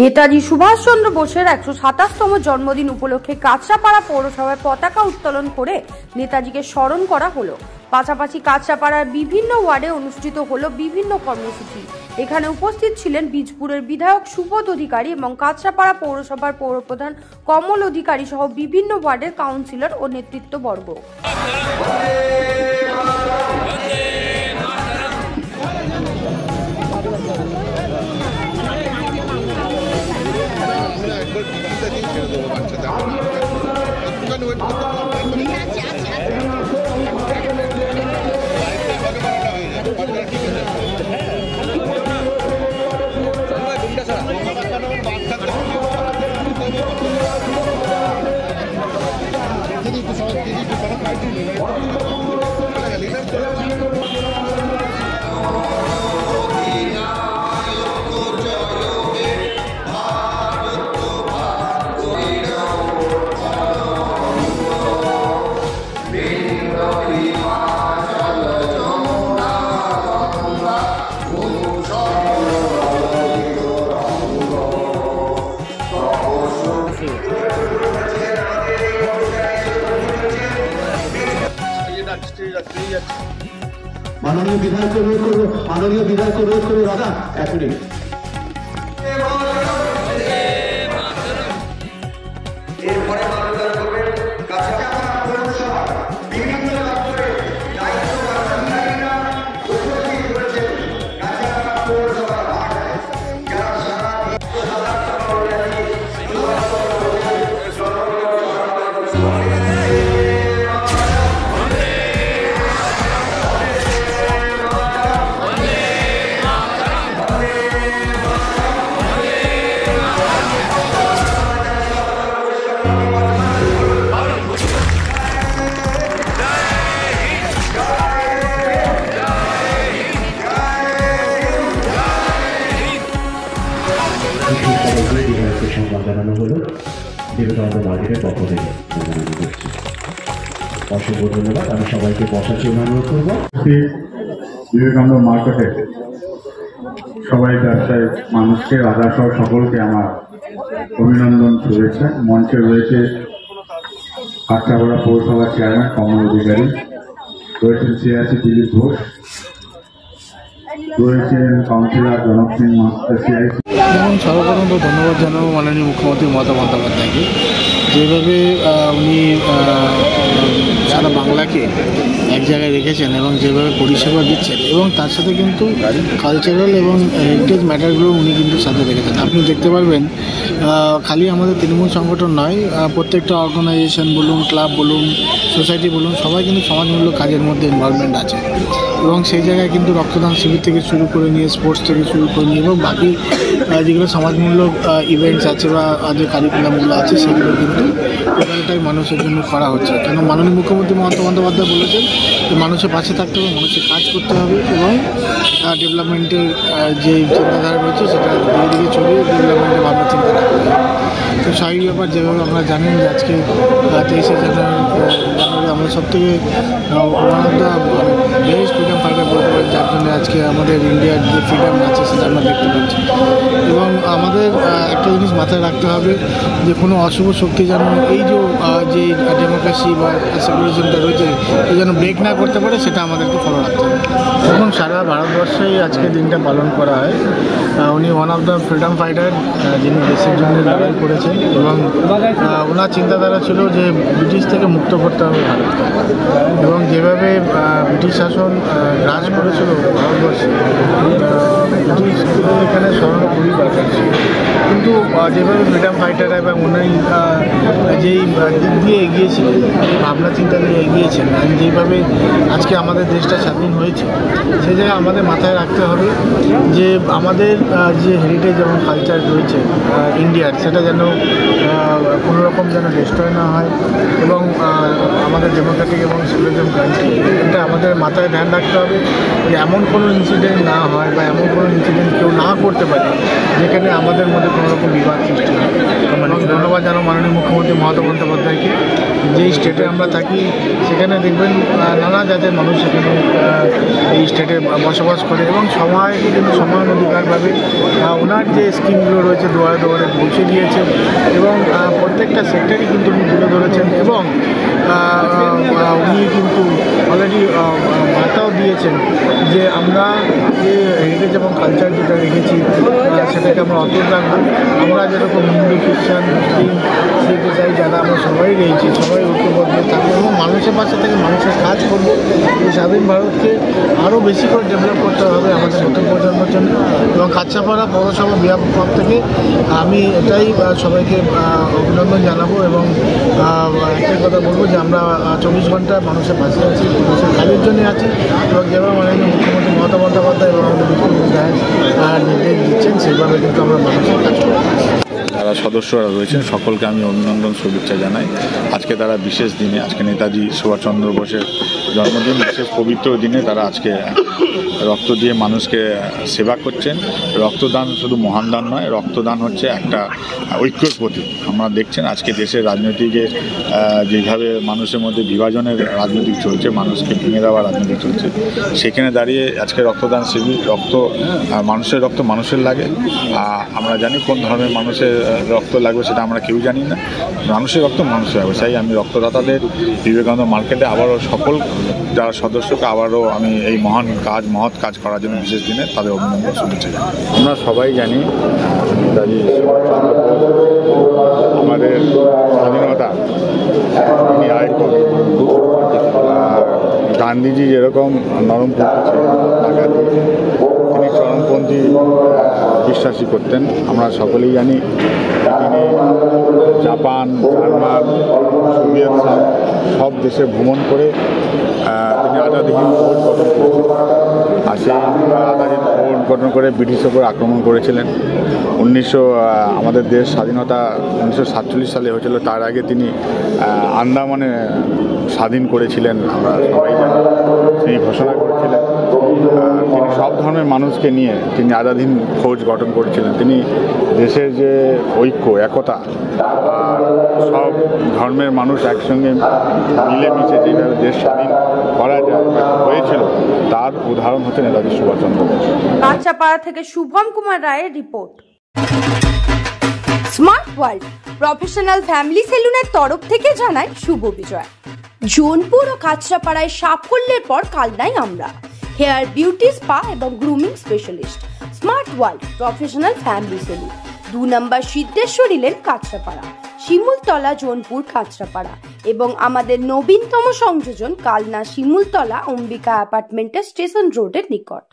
নেতাজি সুভাষচন্দ্র বোসের ১২৭তম জন্মদিন উপলক্ষে কাঁচরাপাড়া পৌরসভায় পতাকা উত্তোলন করে নেতাজিকে স্মরণ করা হলো। পাশাপাশি কাঁচরাপাড়ার বিভিন্ন ওয়ার্ডে অনুষ্ঠিত হলো বিভিন্ন কর্মসূচি। এখানে উপস্থিত ছিলেন বীজপুরের বিধায়ক সুবোধ অধিকারী এবং কাঁচরাপাড়া পৌরসভার পৌরপ্রধান কমল অধিকারী সহ বিভিন্ন ওয়ার্ডের কাউন্সিলর ও নেতৃত্ববর্গ। মাননীয় বিধায়ক অনুরোধ করবো দাদা এক মিনিট। সংবাদ জানানো হলো বিবেকানন্দ মার্কেটের পক্ষ থেকে জানানো করছি। অসংখ্য ধন্যবাদ। আমি সবাইকে বসার জন্য অনুরোধ করব। বিবেকানন্দ মার্কেটে সবাই ব্যবসায়ী মানুষকে আদা সহ সকলকে আমার অভিনন্দন, শুভেচ্ছা। মঞ্চে রয়েছে কাঁচরাপাড়া পৌরসভার চেয়ারম্যান কমল অধিকারী, রয়েছেন সিআইসি দিলীপ ঘোষ, রয়েছেন কাউন্সিলর জনক সিং সিআইসি। যেমন সর্বপ্রথম তো ধন্যবাদ জানাবো মাননীয় মুখ্যমন্ত্রী মমতা বন্দ্যোপাধ্যায়কে, যেভাবে উনি সারা বাংলাকে এক জায়গায় রেখেছেন এবং যেভাবে পরিষেবা দিচ্ছেন, এবং তার সাথে কিন্তু কালচারাল এবং হেরিটেজ ম্যাটারগুলো উনি কিন্তু সাথে রেখেছেন। আপনি দেখতে পারবেন খালি আমাদের তৃণমূল সংগঠন নয়, প্রত্যেকটা অর্গানাইজেশন বলুন, ক্লাব বলুন, সোসাইটি বলুন, সবাই কিন্তু সমাজমূলক কাজের মধ্যে ইনভলভমেন্ট আছে, এবং সেই জায়গায় কিন্তু রক্তদান শিবির থেকে শুরু করে নিয়ে স্পোর্টস থেকে শুরু করে নিয়ে এবং বাকি যেগুলো সমাজমূলক ইভেন্টস আছে বা যে কারিকুলামগুলো আছে সেগুলো কিন্তু টোটালটাই মানুষের জন্য করা হচ্ছে। কেন মাননীয় মুখ্যমন্ত্রী মমতা বন্দ্যোপাধ্যায় বলেছেন যে মানুষের পাশে থাকতে হবে, মানুষের কাজ করতে হবে এবং ডেভেলপমেন্টের যে চিন্তাধারা রয়েছে সেটা ধীরে ধীরে ছড়িয়ে ডেভেলপমেন্টের ভাবনা চিন্তা রাখতে হবে। তো সেই ব্যাপার যেভাবে আপনারা জানেন যে আজকে 23শে জানুয়ারি আমরা সবথেকে one of the best freedom fighter বলতে পারি, যার জন্য আজকে আমাদের ইন্ডিয়ার যে ফ্রিডম আছে সেটা আমরা দেখতে পাচ্ছি। এবং আমাদের একটা জিনিস মাথায় রাখতে হবে যে কোনো অশুভ শক্তি যেন এই যে ডেমোক্রেসি বা সেকুলারিজমটা রয়েছে এটা যেন ব্রেক না করতে পারে, সেটা আমাদেরকে ফলো রাখতে হবে। এবং সারা ভারতবর্ষেই আজকে দিনটা পালন করা হয়। উনি one of the freedom fighter, যিনি দেশের জন্য লড়াই করেছেন, এবং ওনার চিন্তাধারা ছিল যে ব্রিটিশ থেকে মুক্ত করতে হবে ভারতকে, এবং যেভাবে ব্রিটিশ শাসন গ্রাস করেছিল ভারতবর্ষে, ব্রিটিশকে এখানে সরানো খুবই দরকার ছিল। কিন্তু যেভাবে ফ্রিডম ফাইটাররা এবং উনি যেই দিক দিয়ে এগিয়েছিলেন, যে ভাবনা চিন্তা নিয়ে এগিয়েছেন, যেইভাবে আজকে আমাদের দেশটা স্বাধীন হয়েছে, সেই জায়গায় আমাদের মাথায় রাখতে হবে যে আমাদের যে হেরিটেজ এবং কালচার রয়েছে ইন্ডিয়ার, সেটা যেন কোনো রকম যেন ডিস্ট্রয় না হয়, এবং আমাদের ডেমোক্রেটিক এবং সেকুলারিজম কান্ট্রি, এটা আমাদের মাথায় ধ্যান রাখতে হবে যে এমন কোনো ইনসিডেন্ট না হয় বা এমন কোনো ইনসিডেন্ট কেউ না করতে পারে যেখানে আমাদের মধ্যে কোনো রকম বিবাদ সৃষ্টি হয়। এবং ধন্যবাদ জানাবো মাননীয় মুখ্যমন্ত্রী মমতা বন্দ্যোপাধ্যায়কে। যেই স্টেটে আমরা থাকি সেখানে দেখবেন নানা জাতের মানুষ সেখানে এই স্টেটে বসবাস করে এবং সবাই কিন্তু সমান অধিকারভাবে ওনার যে স্কিমগুলো রয়েছে দুয়ারে দুয়ারে পৌঁছে দিয়েছেন এবং প্রত্যেকটা সেক্টরই কিন্তু উনি তুলে ধরেছেন এবং উনি কিন্তু অলরেডি বার্তাও দিয়েছেন যে আমরা যে হেরিটেজ এবং কালচার যেটা রেখেছি সেটাকে আমরা অটুট রাখবো। আমরা যেরকম হিন্দু খ্রিস্টান মুসলিম শিখ ইসাই যারা আমরা সবাই রয়েছি সবাই ঐক্যবদ্ধ থাকবো এবং মানুষের পাশে থেকে মানুষের কাজ করবো। এই স্বাধীন ভারতকে আরও বেশি করে ডেভেলপ করতে হবে আমাদের নতুন প্রজন্মের জন্য। এবং কাছাপাড়া পৌরসভা বিভাগ থেকে আমি এটাই সবাইকে অভিনন্দন জানাবো এবং একটাই কথা বলবো যে আমরা 24 ঘন্টা মানুষের পাশে আছি, মানুষের কাজের জন্য আছি এবং যেভাবে মাননীয় মুখ্যমন্ত্রী মমতা বন্দ্যোপাধ্যায় এবং আমাদের নির্দেশ দিচ্ছেন সেইভাবে কিন্তু আমরা মানুষের কাজ করব। যারা সদস্যরা রয়েছেন সকলকে আমি অভিনন্দন শুভেচ্ছা জানাই। আজকে তারা বিশেষ দিনে, আজকে নেতাজি সুভাষচন্দ্র বোসের জন্মদিন, বিশেষ পবিত্র দিনে তারা আজকে রক্ত দিয়ে মানুষকে সেবা করছেন। রক্তদান শুধু মহান দান নয়, রক্তদান হচ্ছে একটা ঐক্যের প্রতীক। আমরা দেখছেন আজকে দেশের রাজনীতিকে যেভাবে মানুষের মধ্যে বিভাজনের রাজনীতি চলছে, মানুষকে ভেঙে দেওয়ার রাজনীতি চলছে, সেখানে দাঁড়িয়ে আজকে রক্তদান শিবির। মানুষের রক্ত মানুষের লাগে। আমরা জানি কোন ধরনের মানুষের রক্ত লাগবে সেটা আমরা কেউ জানি না, মানুষের রক্ত মানুষের লাগবে। তাই আমি রক্তদাতাদের বিবেকানন্দ মার্কেটে আবারও সকল যারা সদস্যকে আবারও আমি এই মহৎ কাজ করার জন্য বিশেষ দিনে তাদের অভিনন্দন শুভেচ্ছা জানাই। আমরা সবাই জানি নেতাজি আমাদের স্বাধীনতা তিনি আরেকটু গান্ধীজি যেরকম নরমপন্থী ছিলেন, তিনি চরমপন্থী বিশ্বাসী করতেন। আমরা সকলেই জানি তিনি জাপান, জার্মান, সোভিয়েত সব দেশে ভ্রমণ করে তিনি আজাদহিন্দ ফৌজ গঠন করেছিলেন। আর সেই আজাদহিন্দ ফৌজ গঠন করে ব্রিটিশের উপর আক্রমণ করেছিলেন। আমাদের দেশ স্বাধীনতা 1947 সালে হয়েছিল। তার আগে তিনি আন্দামানে স্বাধীন করেছিলেন, আমরা সবাই জানি। তিনি ঘোষণা করেছিলেন তিনি সব ধর্মের মানুষকে নিয়ে তিনি আজাদহিন্দ ফৌজ গঠন করেছিলেন। তিনি দেশের যে ঐক্য, একতা, সব ধর্মের মানুষ একসঙ্গে মিলেমিশে যেভাবে দেশ স্বাধীন করা যায় হয়েছিল তার উদাহরণ হচ্ছে নেতাজি সুভাষচন্দ্র বোস। কাঁচাপাড়া থেকে শুভম কুমার রায়ের report. Smart world professional family সেলুনের তরফ থেকে জানাই শুভ বিজয়। জোনপুর ও কাঁচরাপাড়ায় সাফল্যের পর কালনায় আমরা হেয়ার বিউটি স্পা এবং grooming specialist. Smart world professional family salon, 2 number Siddheshwari lane, Kanchrapara, Shimultala, Jonpur, Kanchrapara এবং আমাদের নবীনতম সংযোজন কালনা শিমুলতলা অম্বিকা অ্যাপার্টমেন্টের স্টেশন রোডের নিকট।